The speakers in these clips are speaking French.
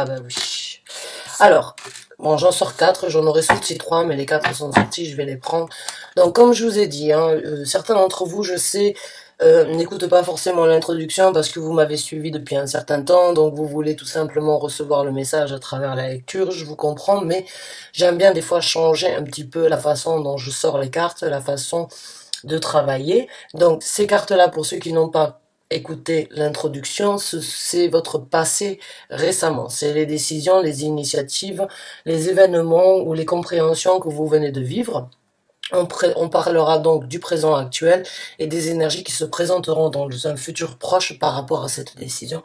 Ah bah oui. Alors, bon, j'en sors 4, j'en aurais sorti 3, mais les 4 sont sortis, je vais les prendre. Donc, comme je vous ai dit, hein, certains d'entre vous, je sais, n'écoutent pas forcément l'introduction parce que vous m'avez suivi depuis un certain temps, donc vous voulez tout simplement recevoir le message à travers la lecture, je vous comprends, mais j'aime bien des fois changer un petit peu la façon dont je sors les cartes, la façon de travailler. Donc, ces cartes-là, pour ceux qui n'ont pas écouté l'introduction, c'est votre passé récemment. C'est les décisions, les initiatives, les événements ou les compréhensions que vous venez de vivre. On parlera donc du présent actuel et des énergies qui se présenteront dans un futur proche par rapport à cette décision.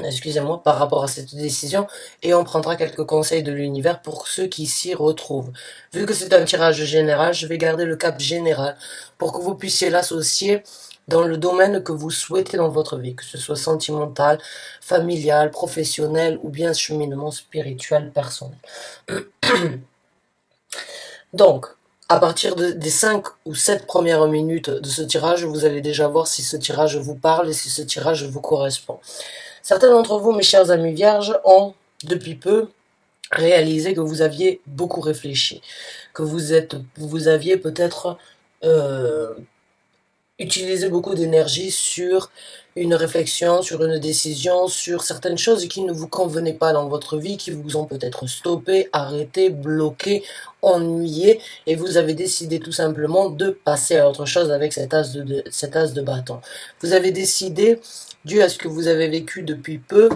Excusez-moi, par rapport à cette décision, et on prendra quelques conseils de l'univers pour ceux qui s'y retrouvent. Vu que c'est un tirage général, je vais garder le cap général pour que vous puissiez l'associer dans le domaine que vous souhaitez dans votre vie, que ce soit sentimental, familial, professionnel ou bien cheminement spirituel personnel. Donc, à partir des 5 ou 7 premières minutes de ce tirage, vous allez déjà voir si ce tirage vous parle et si ce tirage vous correspond. Certains d'entre vous, mes chers amis vierges, ont, depuis peu, réalisé que vous aviez beaucoup réfléchi, que vous aviez peut-être utilisé beaucoup d'énergie sur une réflexion, sur une décision, sur certaines choses qui ne vous convenaient pas dans votre vie, qui vous ont peut-être stoppé, arrêté, bloqué, ennuyé, et vous avez décidé tout simplement de passer à autre chose avec cet as de bâton. Vous avez décidé, dû à ce que vous avez vécu depuis peu,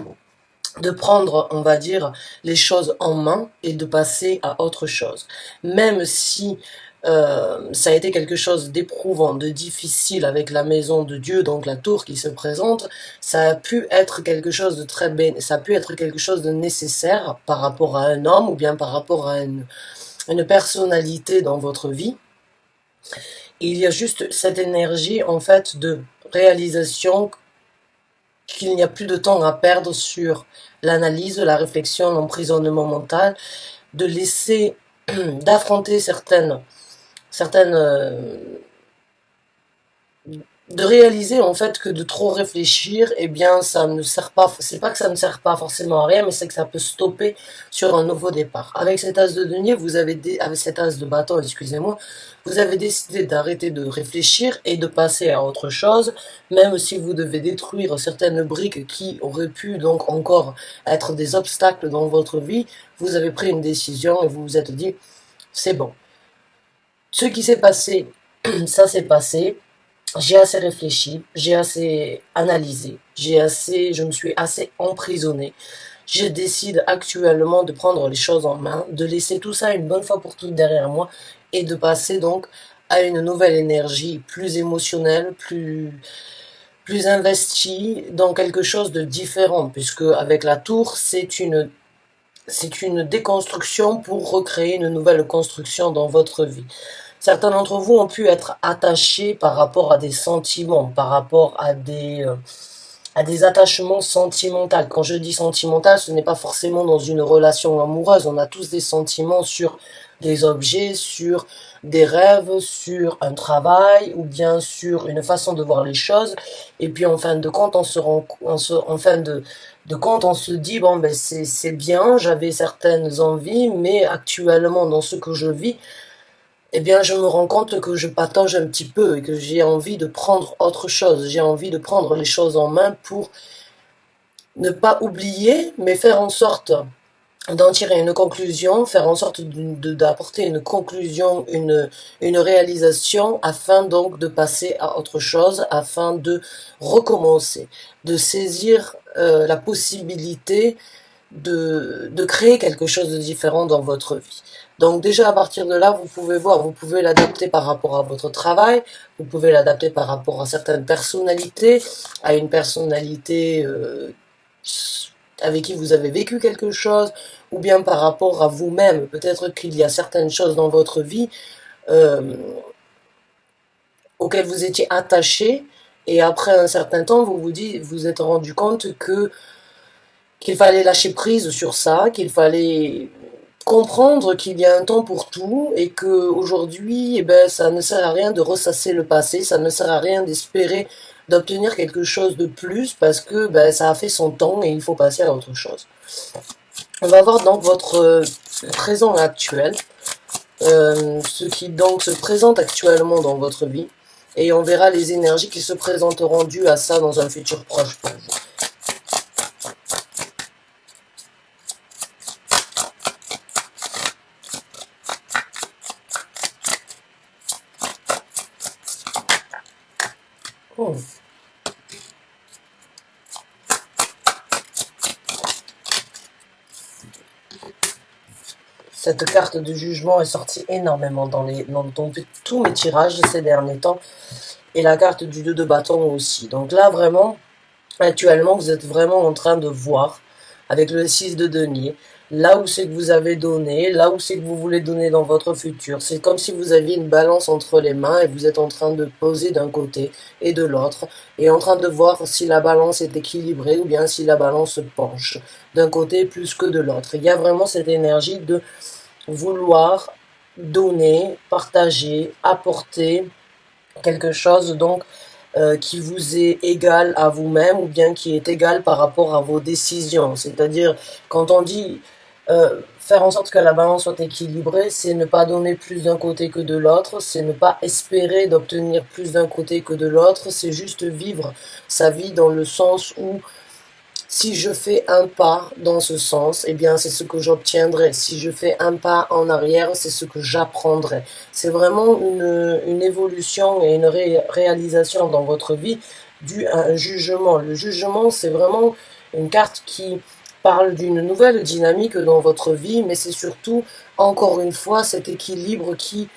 de prendre, on va dire, les choses en main et de passer à autre chose. Même si ça a été quelque chose d'éprouvant, de difficile avec la maison de Dieu, donc la tour qui se présente, ça a pu être quelque chose de très bénéfique, ça a pu être quelque chose de nécessaire par rapport à un homme ou bien par rapport à une personnalité dans votre vie. Il y a juste cette énergie, en fait, de réalisation qu'il n'y a plus de temps à perdre sur l'analyse, la réflexion, l'emprisonnement mental, de laisser, d'affronter de réaliser en fait que de trop réfléchir, eh bien ça ne sert pas, c'est pas que ça ne sert pas forcément à rien, mais c'est que ça peut stopper sur un nouveau départ. Avec cet as de denier, avec cet as de bâton, excusez-moi, vous avez décidé d'arrêter de réfléchir et de passer à autre chose, même si vous devez détruire certaines briques qui auraient pu donc encore être des obstacles dans votre vie, vous avez pris une décision et vous vous êtes dit, c'est bon. Ce qui s'est passé, ça s'est passé. J'ai assez réfléchi, j'ai assez analysé, je me suis assez emprisonnée. Je décide actuellement de prendre les choses en main, de laisser tout ça une bonne fois pour toutes derrière moi et de passer donc à une nouvelle énergie plus émotionnelle, plus investie dans quelque chose de différent, puisque avec la tour, c'est une déconstruction pour recréer une nouvelle construction dans votre vie. Certains d'entre vous ont pu être attachés par rapport à des sentiments, par rapport à des attachements sentimentaux. Quand je dis sentimental, ce n'est pas forcément dans une relation amoureuse. On a tous des sentiments sur des objets, sur des rêves, sur un travail, ou bien sur une façon de voir les choses. Et puis en fin de compte, de compte, on se dit, bon, ben c'est bien, j'avais certaines envies, mais actuellement, dans ce que je vis, eh bien, je me rends compte que je patauge un petit peu et que j'ai envie de prendre autre chose. J'ai envie de prendre les choses en main pour ne pas oublier, mais faire en sorte d'en tirer une conclusion, faire en sorte d'apporter une conclusion, une réalisation, afin donc de passer à autre chose, afin de recommencer, de saisir la possibilité de créer quelque chose de différent dans votre vie. Donc déjà à partir de là, vous pouvez voir, vous pouvez l'adapter par rapport à votre travail, vous pouvez l'adapter par rapport à certaines personnalités, à une personnalité avec qui vous avez vécu quelque chose, ou bien par rapport à vous-même. Peut-être qu'il y a certaines choses dans votre vie euh, auxquelles vous étiez attaché, et après un certain temps, vous êtes rendu compte qu'il fallait lâcher prise sur ça, qu'il fallait comprendre qu'il y a un temps pour tout et que aujourd'hui, eh ben, ça ne sert à rien de ressasser le passé, ça ne sert à rien d'espérer d'obtenir quelque chose de plus parce que ben, ça a fait son temps et il faut passer à autre chose. On va voir donc votre présent actuel, ce qui donc se présente actuellement dans votre vie, et on verra les énergies qui se présenteront dues à ça dans un futur proche pour vous. Oh. Cette carte de jugement est sortie énormément dans tous mes tirages de ces derniers temps. Et la carte du 2 de bâton aussi. Donc là, vraiment, actuellement, vous êtes vraiment en train de voir, avec le 6 de denier, là où c'est que vous avez donné, là où c'est que vous voulez donner dans votre futur. C'est comme si vous aviez une balance entre les mains et vous êtes en train de poser d'un côté et de l'autre, et en train de voir si la balance est équilibrée ou bien si la balance se penche d'un côté plus que de l'autre. Il y a vraiment cette énergie de vouloir donner, partager, apporter quelque chose donc qui vous est égal à vous-même ou bien qui est égal par rapport à vos décisions. C'est-à-dire, quand on dit faire en sorte que la balance soit équilibrée, c'est ne pas donner plus d'un côté que de l'autre, c'est ne pas espérer d'obtenir plus d'un côté que de l'autre, c'est juste vivre sa vie dans le sens où si je fais un pas dans ce sens, eh bien, c'est ce que j'obtiendrai. Si je fais un pas en arrière, c'est ce que j'apprendrai. C'est vraiment une évolution et une réalisation dans votre vie due à un jugement. Le jugement, c'est vraiment une carte qui parle d'une nouvelle dynamique dans votre vie, mais c'est surtout, encore une fois, cet équilibre qui,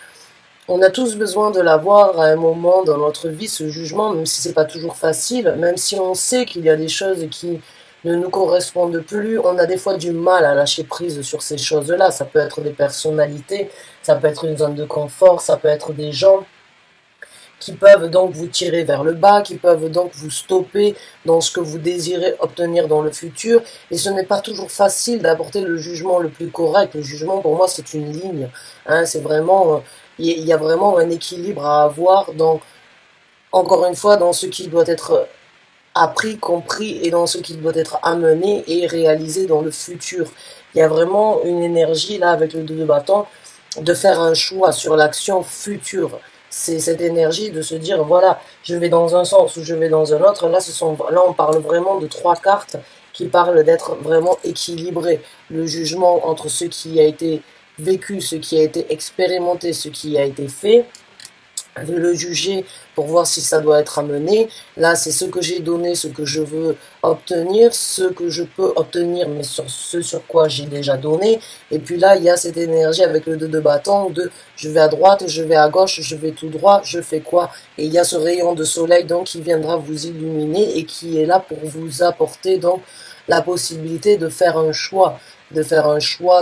on a tous besoin de l'avoir à un moment dans notre vie, ce jugement, même si c'est pas toujours facile, même si on sait qu'il y a des choses qui ne nous correspondent plus, on a des fois du mal à lâcher prise sur ces choses-là. Ça peut être des personnalités, ça peut être une zone de confort, ça peut être des gens qui peuvent donc vous tirer vers le bas, qui peuvent donc vous stopper dans ce que vous désirez obtenir dans le futur. Et ce n'est pas toujours facile d'apporter le jugement le plus correct. Le jugement, pour moi, c'est une ligne. Hein, c'est vraiment, il y a vraiment un équilibre à avoir dans, encore une fois, dans ce qui doit être appris, compris et dans ce qui doit être amené et réalisé dans le futur. Il y a vraiment une énergie là avec le 2 de bâton de faire un choix sur l'action future. C'est cette énergie de se dire voilà, je vais dans un sens ou je vais dans un autre. Là, on parle vraiment de 3 cartes qui parlent d'être vraiment équilibré. Le jugement entre ce qui a été vécu, ce qui a été expérimenté, ce qui a été fait, le juger pour voir si ça doit être amené. Là, c'est ce que j'ai donné, ce que je veux obtenir, ce que je peux obtenir, mais sur ce sur quoi j'ai déjà donné. Et puis là, il y a cette énergie avec le 2 de bâton de je vais à droite, je vais à gauche, je vais tout droit, je fais quoi? Et il y a ce rayon de soleil donc qui viendra vous illuminer et qui est là pour vous apporter donc la possibilité de faire un choix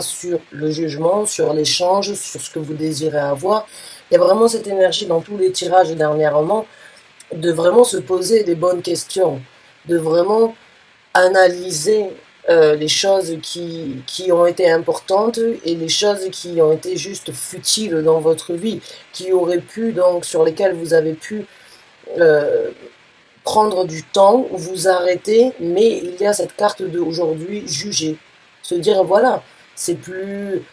sur le jugement, sur l'échange, sur ce que vous désirez avoir. Il y a vraiment cette énergie dans tous les tirages dernièrement de vraiment se poser des bonnes questions, de vraiment analyser les choses qui ont été importantes et les choses qui ont été juste futiles dans votre vie, qui auraient pu, donc, sur lesquelles vous avez pu prendre du temps, vous arrêter, mais il y a cette carte d'aujourd'hui, juger, se dire voilà, c'est plus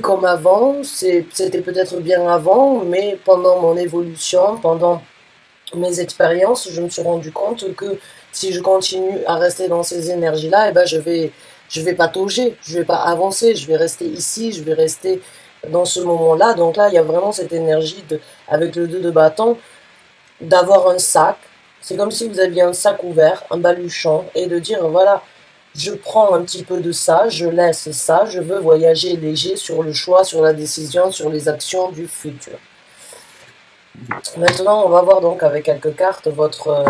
comme avant, c'était peut-être bien avant, mais pendant mon évolution, pendant mes expériences, je me suis rendu compte que si je continue à rester dans ces énergies-là, eh ben je vais patauger, je vais pas avancer, je vais rester ici, je vais rester dans ce moment-là. Donc là, il y a vraiment cette énergie avec le 2 de bâton, d'avoir un sac. C'est comme si vous aviez un sac ouvert, un baluchon, et de dire voilà, je prends un petit peu de ça, je laisse ça, je veux voyager léger sur le choix, sur la décision, sur les actions du futur. Maintenant, on va voir donc avec quelques cartes votre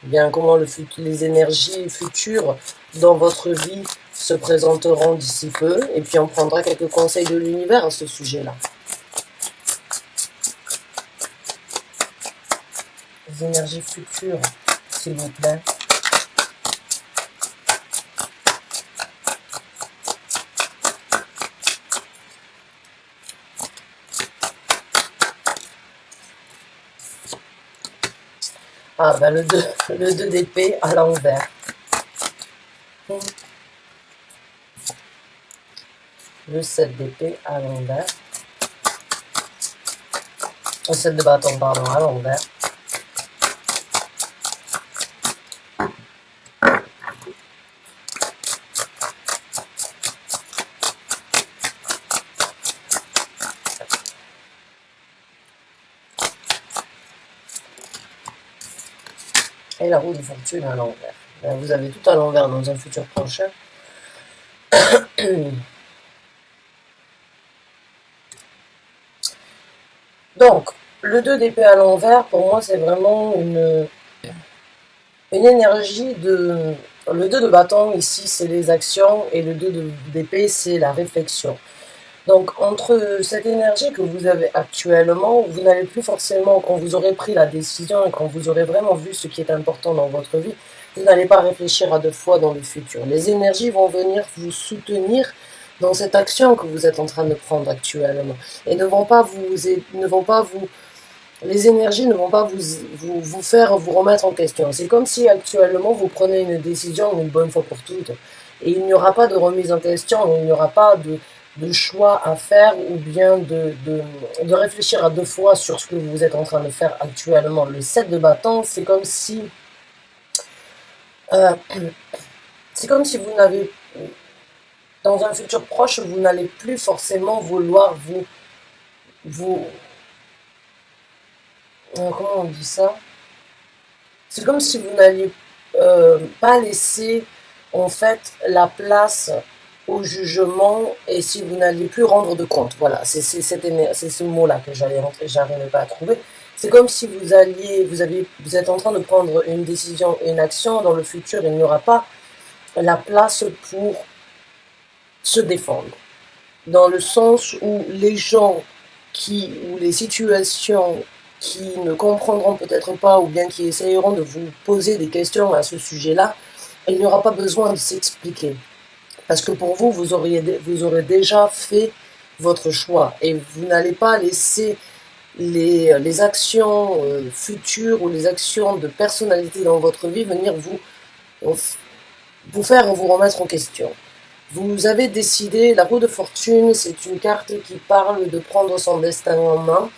bien comment les énergies futures dans votre vie se présenteront d'ici peu, et puis on prendra quelques conseils de l'univers à ce sujet-là. Les énergies futures, s'il vous plaît. Ah, ben le 2 d'épée à l'envers. Le 7 d'épée à l'envers. Le 7 de bâton, pardon, à l'envers. Et la roue de fortune à l'envers. Vous avez tout à l'envers dans un futur prochain. Donc, le 2 d'épée à l'envers, pour moi, c'est vraiment une énergie de... Le 2 de bâton, ici, c'est les actions, et le 2 d'épée, c'est la réflexion. Donc, entre cette énergie que vous avez actuellement, vous n'allez plus forcément, quand vous aurez pris la décision et quand vous aurez vraiment vu ce qui est important dans votre vie, vous n'allez pas réfléchir à deux fois dans le futur. Les énergies vont venir vous soutenir dans cette action que vous êtes en train de prendre actuellement. Et les énergies ne vont pas vous faire vous remettre en question. C'est comme si actuellement vous prenez une décision une bonne fois pour toutes. Et il n'y aura pas de remise en question, il n'y aura pas de choix à faire ou bien de réfléchir à deux fois sur ce que vous êtes en train de faire actuellement. Le 7 de bâton, euh, c'est comme si vous n'avez, dans un futur proche, vous n'allez plus forcément vouloir vous, comment on dit ça? C'est comme si vous n'alliez pas laisser en fait la place au jugement et si vous n'alliez plus rendre de compte. Voilà, c'est ce mot-là que j'arrivais pas à trouver. C'est comme si vous êtes en train de prendre une décision, une action. Dans le futur, il n'y aura pas la place pour se défendre. Dans le sens où les gens ou les situations qui ne comprendront peut-être pas ou bien qui essayeront de vous poser des questions à ce sujet-là, il n'y aura pas besoin de s'expliquer. Parce que pour vous, vous aurez déjà fait votre choix et vous n'allez pas laisser les actions futures ou les actions de personnalité dans votre vie venir vous faire vous remettre en question. Vous avez décidé, la roue de fortune, c'est une carte qui parle de prendre son destin en main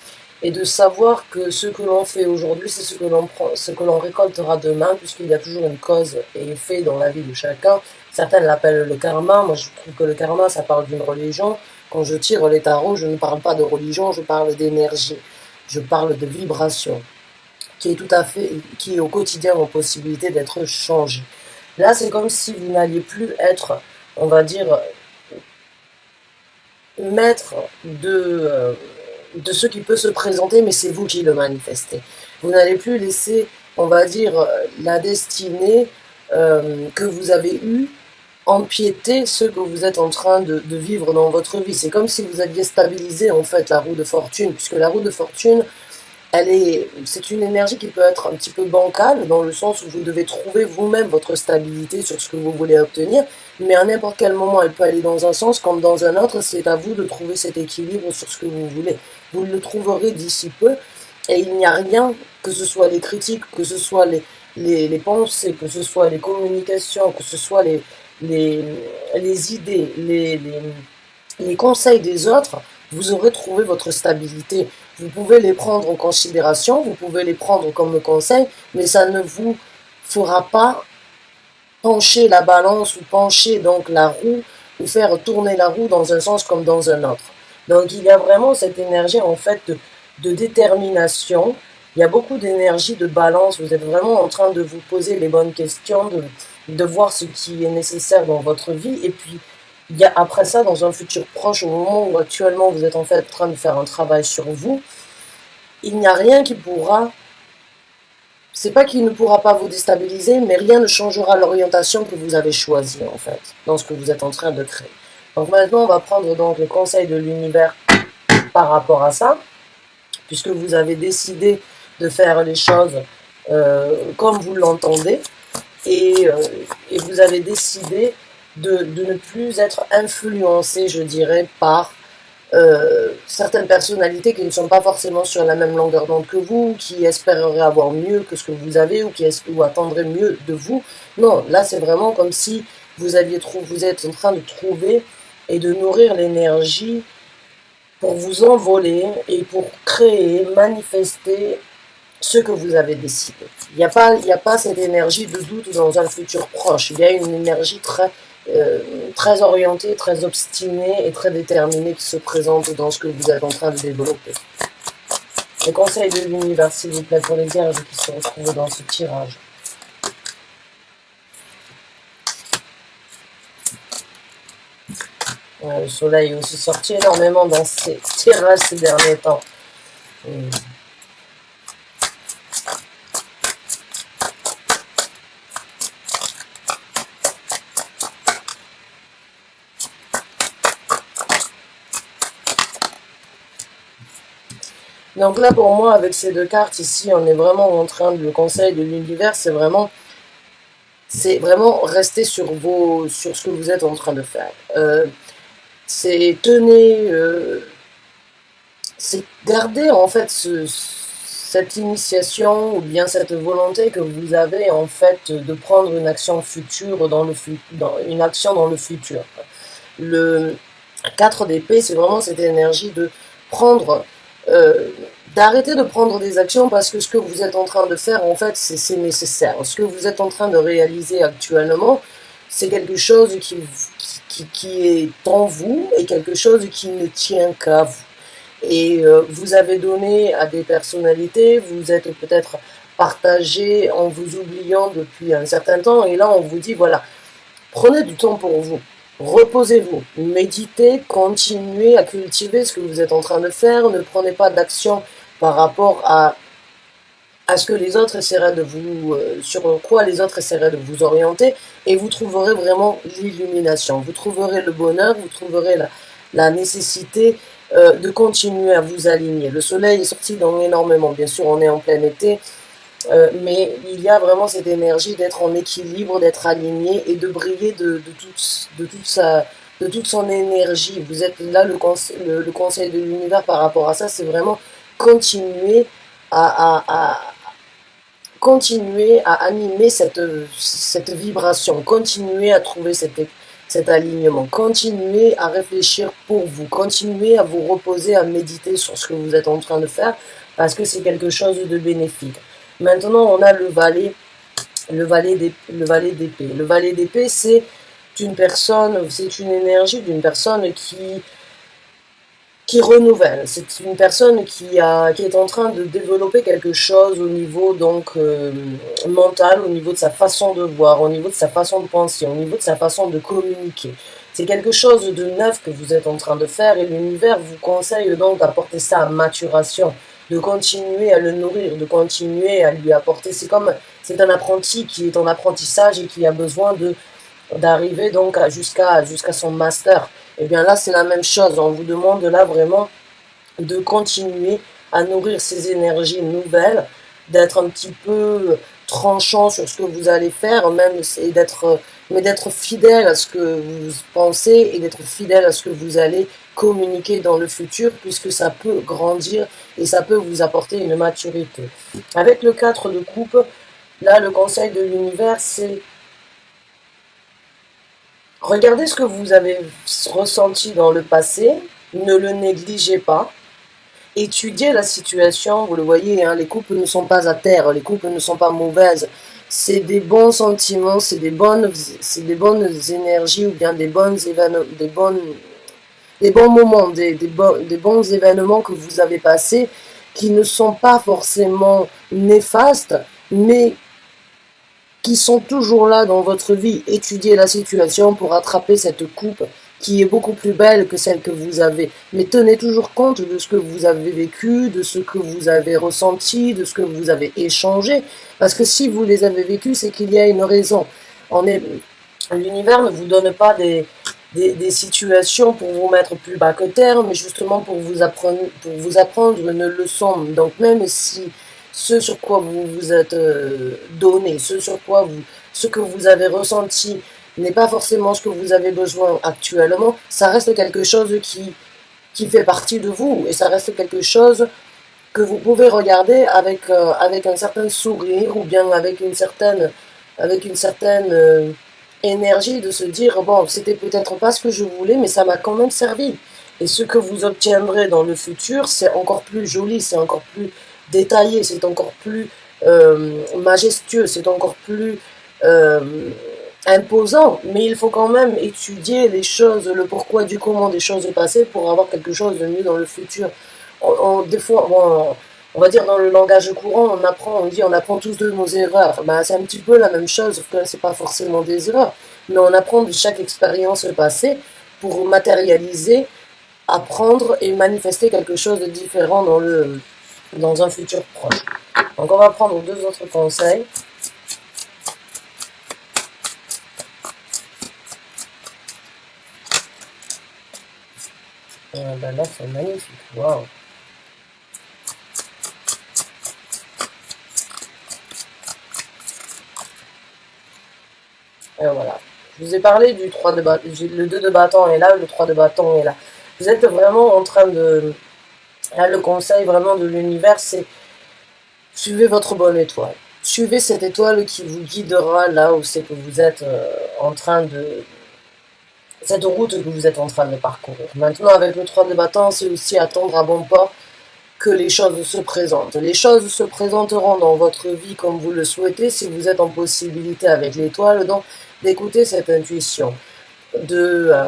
et de savoir que ce que l'on fait aujourd'hui, c'est ce que l'on récoltera demain, puisqu'il y a toujours une cause et effet dans la vie de chacun. Certains l'appellent le karma. Moi, je trouve que le karma, ça parle d'une religion. Quand je tire les tarots, je ne parle pas de religion, je parle d'énergie. Je parle de vibration, qui est au quotidien en possibilité d'être changée. Là, c'est comme si vous n'alliez plus être, on va dire, maître de ce qui peut se présenter, mais c'est vous qui le manifestez. Vous n'allez plus laisser, on va dire, la destinée que vous avez eue empiéter ce que vous êtes en train de vivre dans votre vie. C'est comme si vous aviez stabilisé en fait la roue de fortune, puisque la roue de fortune, c'est une énergie qui peut être un petit peu bancale, dans le sens où vous devez trouver vous-même votre stabilité sur ce que vous voulez obtenir, mais à n'importe quel moment, elle peut aller dans un sens comme dans un autre, c'est à vous de trouver cet équilibre sur ce que vous voulez. Vous le trouverez d'ici peu, et il n'y a rien, que ce soit les critiques, que ce soit les pensées, que ce soit les communications, que ce soit les idées, les conseils des autres, vous aurez trouvé votre stabilité. Vous pouvez les prendre en considération, vous pouvez les prendre comme conseil, mais ça ne vous fera pas pencher la balance ou pencher donc la roue ou faire tourner la roue dans un sens comme dans un autre. Donc il y a vraiment cette énergie en fait de détermination. Il y a beaucoup d'énergie de balance. Vous êtes vraiment en train de vous poser les bonnes questions, de voir ce qui est nécessaire dans votre vie. Et puis, il y a après ça, dans un futur proche, au moment où actuellement vous êtes en fait en train de faire un travail sur vous, il n'y a rien qui pourra, c'est pas qu'il ne pourra pas vous déstabiliser, mais rien ne changera l'orientation que vous avez choisie en fait, dans ce que vous êtes en train de créer. Donc maintenant, on va prendre donc les conseils de l'univers par rapport à ça, puisque vous avez décidé de faire les choses comme vous l'entendez, et vous avez décidé de ne plus être influencé, je dirais, par certaines personnalités qui ne sont pas forcément sur la même longueur d'onde que vous, qui espéreraient avoir mieux que ce que vous avez ou attendraient mieux de vous. Non, là c'est vraiment comme si vous êtes en train de trouver et de nourrir l'énergie pour vous envoler et pour créer, manifester ce que vous avez décidé. Il n'y a pas cette énergie de doute dans un futur proche. Il y a une énergie très orientée, très obstinée et très déterminée qui se présente dans ce que vous êtes en train de développer. Les conseils de l'univers, s'il vous plaît, pour les vierges qui se retrouvent dans ce tirage. Le soleil est aussi sorti énormément dans ces tirages ces derniers temps. Donc là, pour moi, avec ces deux cartes ici, on est vraiment en train de, le conseil de l'univers, c'est vraiment rester sur ce que vous êtes en train de faire. C'est garder en fait cette initiation ou bien cette volonté que vous avez en fait de prendre une action future une action dans le futur. Le 4 d'épée, c'est vraiment cette énergie de prendre d'arrêter de prendre des actions parce que ce que vous êtes en train de faire, en fait, c'est nécessaire. Ce que vous êtes en train de réaliser actuellement, c'est quelque chose qui est en vous et quelque chose qui ne tient qu'à vous. Et vous avez donné à des personnalités, vous êtes peut-être partagé en vous oubliant depuis un certain temps, et là on vous dit, voilà, prenez du temps pour vous. Reposez-vous, méditez, continuez à cultiver ce que vous êtes en train de faire, ne prenez pas d'action par rapport à ce que les autres essaieraient de vous, sur quoi les autres essaieraient de vous orienter, et vous trouverez vraiment l'illumination, vous trouverez le bonheur, vous trouverez la nécessité de continuer à vous aligner. Le soleil est sorti dans énormément, bien sûr on est en plein été, mais il y a vraiment cette énergie d'être en équilibre, d'être aligné et de briller de toute son énergie. Vous êtes là, le conseil de l'univers par rapport à ça, c'est vraiment continuer continuer à animer cette vibration, continuer à trouver cet alignement, continuer à réfléchir pour vous, continuer à vous reposer, à méditer sur ce que vous êtes en train de faire, parce que c'est quelque chose de bénéfique. Maintenant, on a le valet d'épée. Le valet d'épée, c'est une énergie d'une personne qui renouvelle. C'est une personne qui est en train de développer quelque chose au niveau donc mental, au niveau de sa façon de voir, au niveau de sa façon de penser, au niveau de sa façon de communiquer. C'est quelque chose de neuf que vous êtes en train de faire et l'univers vous conseille donc d'apporter ça à maturation, de continuer à le nourrir, de continuer à lui apporter. C'est un apprenti qui est en apprentissage et qui a besoin d'arriver donc jusqu'à son master. Et bien là, c'est la même chose. On vous demande là vraiment de continuer à nourrir ces énergies nouvelles, d'être un petit peu tranchant sur ce que vous allez faire, mais d'être fidèle à ce que vous pensez et d'être fidèle à ce que vous allez communiquer dans le futur, puisque ça peut grandir et ça peut vous apporter une maturité. Avec le 4 de coupe, là, le conseil de l'univers, c'est regardez ce que vous avez ressenti dans le passé, ne le négligez pas, étudiez la situation, vous le voyez, hein, les couples ne sont pas à terre, les couples ne sont pas mauvaises, c'est des bons sentiments, c'est des bonnes énergies ou bien des bons moments, des bons événements que vous avez passés qui ne sont pas forcément néfastes, mais qui sont toujours là dans votre vie. Étudiez la situation pour attraper cette coupe qui est beaucoup plus belle que celle que vous avez. Mais tenez toujours compte de ce que vous avez vécu, de ce que vous avez ressenti, de ce que vous avez échangé. Parce que si vous les avez vécus, c'est qu'il y a une raison. L'univers ne vous donne pas des situations pour vous mettre plus bas que terre, mais justement pour vous apprendre une leçon. Donc même si ce sur quoi vous vous êtes donné, ce que vous avez ressenti n'est pas forcément ce que vous avez besoin actuellement, ça reste quelque chose qui fait partie de vous, et ça reste quelque chose que vous pouvez regarder avec un certain sourire ou bien avec une certaine énergie de se dire, bon, c'était peut-être pas ce que je voulais, mais ça m'a quand même servi. Et ce que vous obtiendrez dans le futur, c'est encore plus joli, c'est encore plus détaillé, c'est encore plus majestueux, c'est encore plus imposant. Mais il faut quand même étudier les choses, le pourquoi du comment des choses passées pour avoir quelque chose de mieux dans le futur. Des fois, bon, on va dire dans le langage courant, on apprend tous de nos erreurs. Ben, c'est un petit peu la même chose, sauf que là, c'est pas forcément des erreurs, mais on apprend de chaque expérience passée pour matérialiser, apprendre et manifester quelque chose de différent dans un futur proche. Donc, on va prendre deux autres conseils. Ben là, c'est magnifique. Waouh! Et voilà. Je vous ai parlé du 3 de bâton. Le 2 de bâton est là, le 3 de bâton est là. Vous êtes vraiment en train de... Là, le conseil vraiment de l'univers, c'est suivez votre bonne étoile. Suivez cette étoile qui vous guidera là où c'est que vous êtes en train de... Cette route que vous êtes en train de parcourir. Maintenant, avec le 3 de bâton, c'est aussi attendre à bon port que les choses se présentent. Les choses se présenteront dans votre vie comme vous le souhaitez si vous êtes en possibilité avec l'étoile, donc d'écouter cette intuition, de, euh,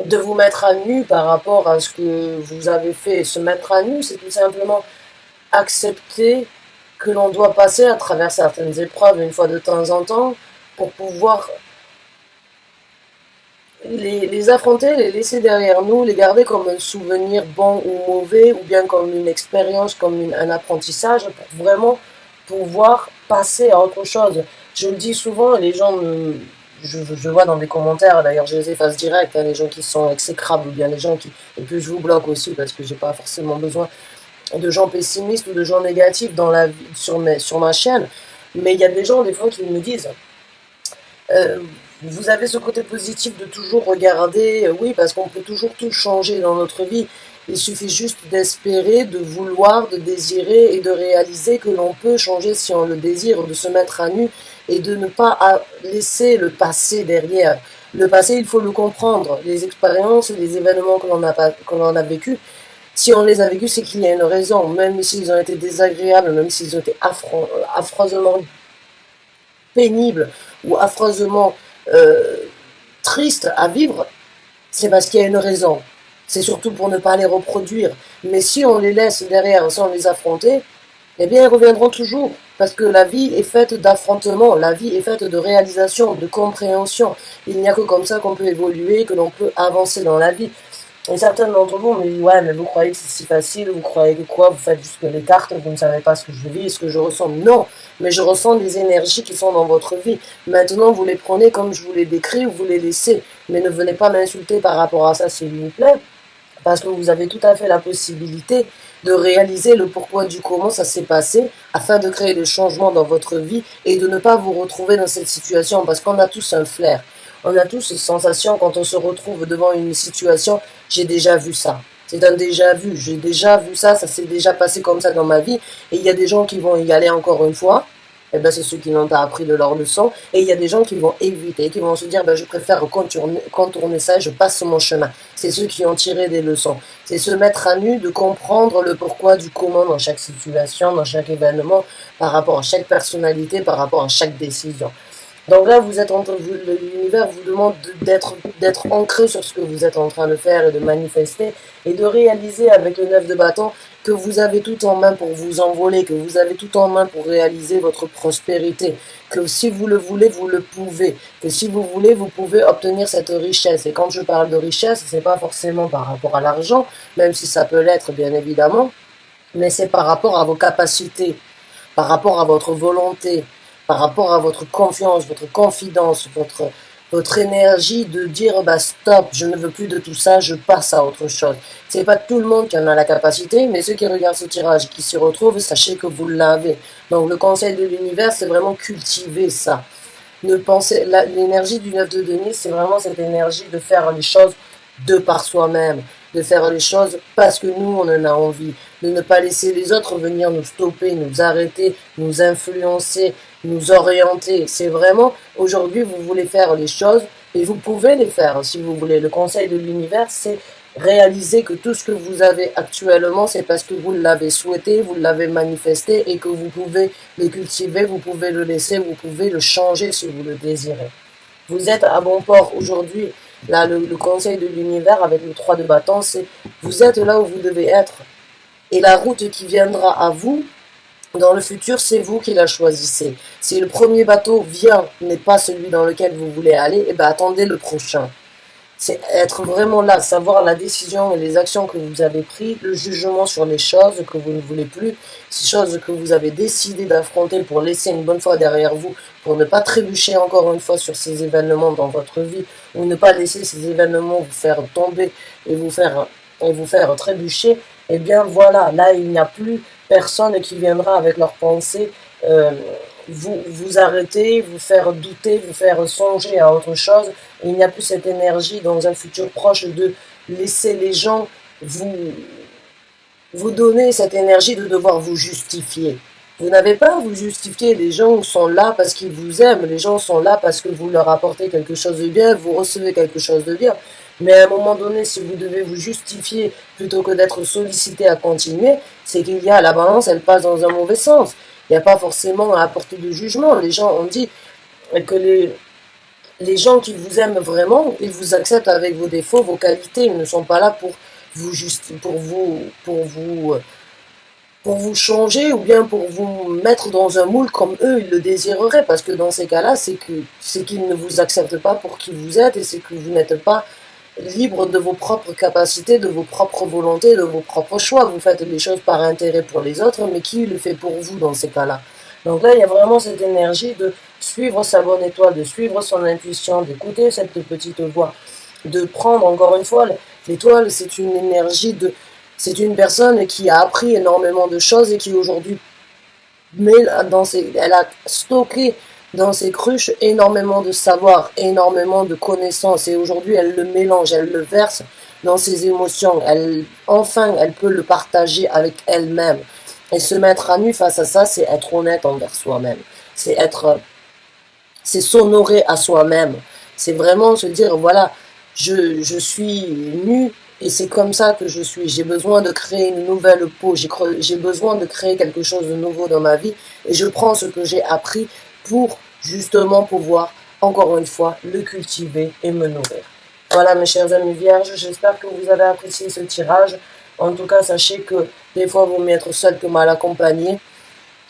de vous mettre à nu par rapport à ce que vous avez fait. Se mettre à nu, c'est tout simplement accepter que l'on doit passer à travers certaines épreuves une fois de temps en temps pour pouvoir les affronter, les laisser derrière nous, les garder comme un souvenir bon ou mauvais, ou bien comme une expérience, comme un apprentissage, pour vraiment pouvoir passer à autre chose. Je le dis souvent, et les gens je vois dans des commentaires, d'ailleurs je les efface direct, hein, les gens qui sont exécrables, ou bien les gens qui... Et puis je vous bloque aussi, parce que j'ai pas forcément besoin de gens pessimistes ou de gens négatifs dans la vie, sur ma chaîne. Mais il y a des gens, des fois, qui me disent... Euh, vous avez ce côté positif de toujours regarder, oui, parce qu'on peut toujours tout changer dans notre vie. Il suffit juste d'espérer, de vouloir, de désirer et de réaliser que l'on peut changer si on le désire, de se mettre à nu et de ne pas laisser le passé derrière. Le passé, il faut le comprendre. Les expériences, les événements que l'on a vécus, si on les a vécus, c'est qu'il y a une raison. Même s'ils ont été désagréables, même s'ils ont été affreusement pénibles ou affreusement euh, triste à vivre, c'est parce qu'il y a une raison. C'est surtout pour ne pas les reproduire. Mais si on les laisse derrière sans les affronter, eh bien, ils reviendront toujours. Parce que la vie est faite d'affrontements, la vie est faite de réalisation, de compréhension. Il n'y a que comme ça qu'on peut évoluer, que l'on peut avancer dans la vie. Et certains d'entre vous me disent, ouais, mais vous croyez que c'est si facile, vous croyez que quoi, vous faites juste les cartes, vous ne savez pas ce que je vis, ce que je ressens. Non, mais je ressens des énergies qui sont dans votre vie. Maintenant, vous les prenez comme je vous les décris, vous les laissez. Mais ne venez pas m'insulter par rapport à ça, s'il vous plaît, parce que vous avez tout à fait la possibilité de réaliser le pourquoi du comment ça s'est passé afin de créer des changements dans votre vie et de ne pas vous retrouver dans cette situation parce qu'on a tous un flair. On a tous cette sensation quand on se retrouve devant une situation, j'ai déjà vu ça. C'est un déjà vu, j'ai déjà vu ça, ça s'est déjà passé comme ça dans ma vie et il y a des gens qui vont y aller encore une fois. Eh ben, c'est ceux qui n'ont pas appris de leur leçon. Et il y a des gens qui vont éviter, qui vont se dire, ben, je préfère contourner ça et je passe mon chemin. C'est ceux qui ont tiré des leçons. C'est se mettre à nu, de comprendre le pourquoi du comment dans chaque situation, dans chaque événement, par rapport à chaque personnalité, par rapport à chaque décision. Donc là, l'univers vous demande d'être ancré sur ce que vous êtes en train de faire et de manifester et de réaliser avec le 9 de bâton que vous avez tout en main pour vous envoler, que vous avez tout en main pour réaliser votre prospérité, que si vous le voulez, vous le pouvez, que si vous voulez, vous pouvez obtenir cette richesse. Et quand je parle de richesse, c'est pas forcément par rapport à l'argent, même si ça peut l'être bien évidemment, mais c'est par rapport à vos capacités, par rapport à votre volonté, par rapport à votre confiance, votre confidence, votre énergie de dire bah stop, je ne veux plus de tout ça, je passe à autre chose. C'est pas tout le monde qui en a la capacité, mais ceux qui regardent ce tirage et qui s'y retrouvent, sachez que vous l'avez. Donc le conseil de l'univers, c'est vraiment cultiver ça. Ne pensez, l'énergie du 9 de denier, c'est vraiment cette énergie de faire les choses de par soi-même, de faire les choses parce que nous, on en a envie, de ne pas laisser les autres venir nous stopper, nous arrêter, nous influencer, nous orienter. C'est vraiment, aujourd'hui, vous voulez faire les choses et vous pouvez les faire si vous voulez. Le conseil de l'univers, c'est réaliser que tout ce que vous avez actuellement, c'est parce que vous l'avez souhaité, vous l'avez manifesté et que vous pouvez le cultiver, vous pouvez le laisser, vous pouvez le changer si vous le désirez. Vous êtes à bon port aujourd'hui. Là, le conseil de l'univers avec le 3 de bâton, c'est vous êtes là où vous devez être. Et la route qui viendra à vous, dans le futur, c'est vous qui la choisissez. Si le premier bateau vient, n'est pas celui dans lequel vous voulez aller, eh ben attendez le prochain. C'est être vraiment là, savoir la décision et les actions que vous avez prises, le jugement sur les choses que vous ne voulez plus, ces choses que vous avez décidé d'affronter pour laisser une bonne fois derrière vous, pour ne pas trébucher encore une fois sur ces événements dans votre vie, ou ne pas laisser ces événements vous faire tomber et vous faire trébucher, eh bien voilà, là il n'y a plus personne qui viendra avec leurs pensées vous arrêter, vous faire douter, vous faire songer à autre chose. Et il n'y a plus cette énergie dans un futur proche de laisser les gens vous donner cette énergie de devoir vous justifier. Vous n'avez pas à vous justifier, les gens sont là parce qu'ils vous aiment, les gens sont là parce que vous leur apportez quelque chose de bien, vous recevez quelque chose de bien. Mais à un moment donné, si vous devez vous justifier plutôt que d'être sollicité à continuer, c'est qu'il y a la balance, elle passe dans un mauvais sens. Il n'y a pas forcément à apporter de jugement. Les gens ont dit que les gens qui vous aiment vraiment, ils vous acceptent avec vos défauts, vos qualités. Ils ne sont pas là pour vous changer ou bien pour vous mettre dans un moule comme eux ils le désireraient. Parce que dans ces cas-là, c'est qu'ils ne vous acceptent pas pour qui vous êtes et c'est que vous n'êtes pas libre de vos propres capacités, de vos propres volontés, de vos propres choix. Vous faites les choses par intérêt pour les autres, mais qui le fait pour vous dans ces cas-là? Donc là, il y a vraiment cette énergie de suivre sa bonne étoile, de suivre son intuition, d'écouter cette petite voix, de prendre encore une fois, l'étoile, c'est une énergie c'est une personne qui a appris énormément de choses et qui aujourd'hui elle a stocké dans ses cruches énormément de savoir, énormément de connaissances et aujourd'hui elle le mélange, elle le verse dans ses émotions. Enfin, elle peut le partager avec elle-même. Et se mettre à nu face à ça, c'est être honnête envers soi-même. C'est s'honorer à soi-même. C'est vraiment se dire, voilà, je suis nu et c'est comme ça que je suis. J'ai besoin de créer une nouvelle peau. J'ai besoin de créer quelque chose de nouveau dans ma vie et je prends ce que j'ai appris pour justement pouvoir, encore une fois, le cultiver et me nourrir. Voilà mes chers amis vierges, j'espère que vous avez apprécié ce tirage. En tout cas, sachez que des fois, il vaut mieux être seul que mal accompagné.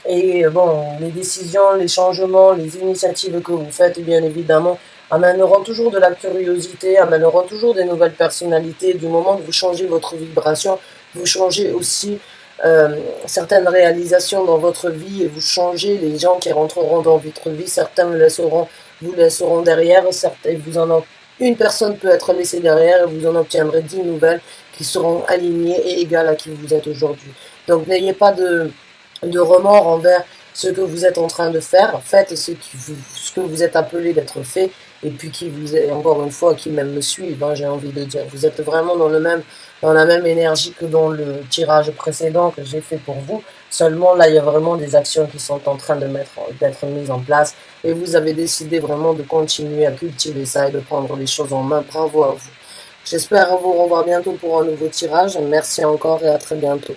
Et bon, les décisions, les changements, les initiatives que vous faites, bien évidemment, amèneront toujours de la curiosité, amèneront toujours des nouvelles personnalités. Du moment que vous changez votre vibration, vous changez aussi certaines réalisations dans votre vie et vous changez les gens qui rentreront dans votre vie. Certains vous laisseront derrière, certains une personne peut être laissée derrière et vous en obtiendrez 10 nouvelles qui seront alignées et égales à qui vous êtes aujourd'hui. Donc n'ayez pas de remords envers ce que vous êtes en train de faire. Faites ce que vous êtes appelé d'être fait et puis qui vous est, encore une fois, qui même me suivent, hein, j'ai envie de dire. Vous êtes vraiment dans la même énergie que dans le tirage précédent que j'ai fait pour vous. Seulement, là, il y a vraiment des actions qui sont en train d'être mises en place et vous avez décidé vraiment de continuer à cultiver ça et de prendre les choses en main. Bravo à vous. J'espère vous revoir bientôt pour un nouveau tirage. Merci encore et à très bientôt.